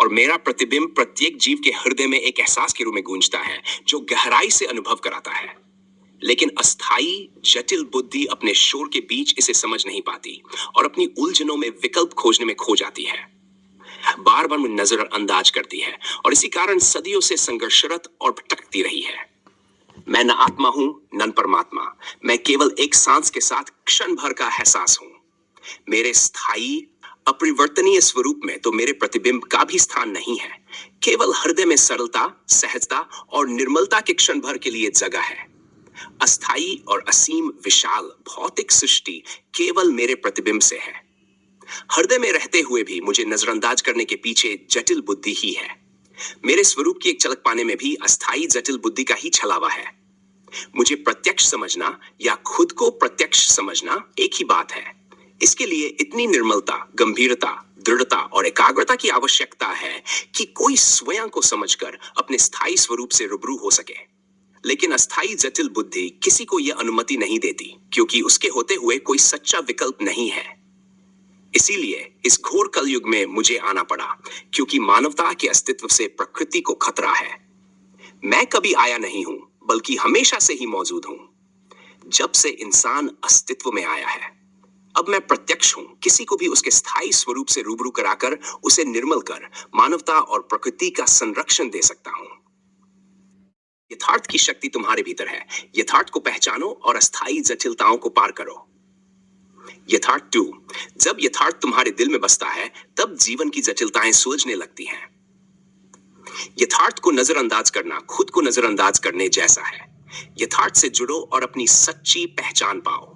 और मेरा प्रतिबिंब प्रत्येक जीव के हृदय में एक एहसास के रूप में गूंजता है जो गहराई से अनुभव कराता है। लेकिन अस्थाई जटिल बुद्धि अपने शोर के बीच इसे समझ नहीं पाती और अपनी उलझनों में विकल्प खोजने में खो जाती है, बार बार मुझे नजरअंदाज करती है और इसी कारण सदियों से संघर्षरत और भटकती रही है। मैं न आत्मा हूं न परमात्मा, मैं केवल एक सांस के साथ क्षण भर का एहसास हूं। मेरे स्थायी अपरिवर्तनीय स्वरूप में तो मेरे प्रतिबिंब का भी स्थान नहीं है। केवल हृदय में सरलता, सहजता और निर्मलता के क्षण भर के लिए जगह है। अस्थाई और असीम विशाल भौतिक सृष्टि केवल मेरे प्रतिबिंब से है। हृदय में रहते हुए भी मुझे नजरअंदाज करने के पीछे जटिल बुद्धि ही है। मेरे स्वरूप की एक झलक पाने में भी अस्थाई जटिल बुद्धि का ही छलावा है। मुझे प्रत्यक्ष समझना या खुद को प्रत्यक्ष समझना एक ही बात है। इसके लिए इतनी निर्मलता, गंभीरता, दृढ़ता और एकाग्रता की आवश्यकता है कि कोई स्वयं को समझकर अपने स्थायी स्वरूप से रूबरू हो सके। लेकिन अस्थाई जटिल बुद्धि किसी को यह अनुमति नहीं देती, क्योंकि उसके होते हुए कोई सच्चा विकल्प नहीं है। इसीलिए इस घोर कलयुग में मुझे आना पड़ा, क्योंकि मानवता के अस्तित्व से प्रकृति को खतरा है। मैं कभी आया नहीं हूं, बल्कि हमेशा से ही मौजूद हूं। जब से इंसान अस्तित्व में आया है, अब मैं प्रत्यक्ष हूं। किसी को भी उसके स्थायी स्वरूप से रूबरू कराकर उसे निर्मल कर मानवता और प्रकृति का संरक्षण दे सकता हूं। यथार्थ की शक्ति तुम्हारे भीतर है। यथार्थ को पहचानो और अस्थाई जटिलताओं को पार करो। यथार्थ 2। जब यथार्थ तुम्हारे दिल में बसता है, तब जीवन की जटिलताएं सुलझने लगती हैं। यथार्थ को नजरअंदाज करना खुद को नजरअंदाज करने जैसा है। यथार्थ से जुड़ो और अपनी सच्ची पहचान पाओ।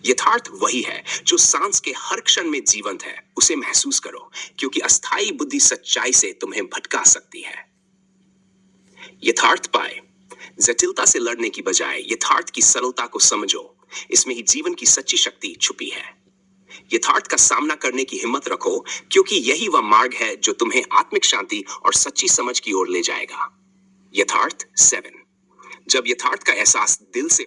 यथार्थ वही है जो सांस के हर क्षण में जीवंत है। उसे महसूस करो, क्योंकि अस्थाई बुद्धि सच्चाई से तुम्हें भटका सकती है। यथार्थ पाए। जटिलता से लड़ने की बजाय यथार्थ की सरलता को समझो। इसमें ही जीवन की सच्ची शक्ति छुपी है। यथार्थ का सामना करने की हिम्मत रखो, क्योंकि यही वह मार्ग है जो तुम्हें आत्मिक शांति और सच्ची समझ की ओर ले जाएगा। यथार्थ 7। जब यथार्थ का एहसास दिल से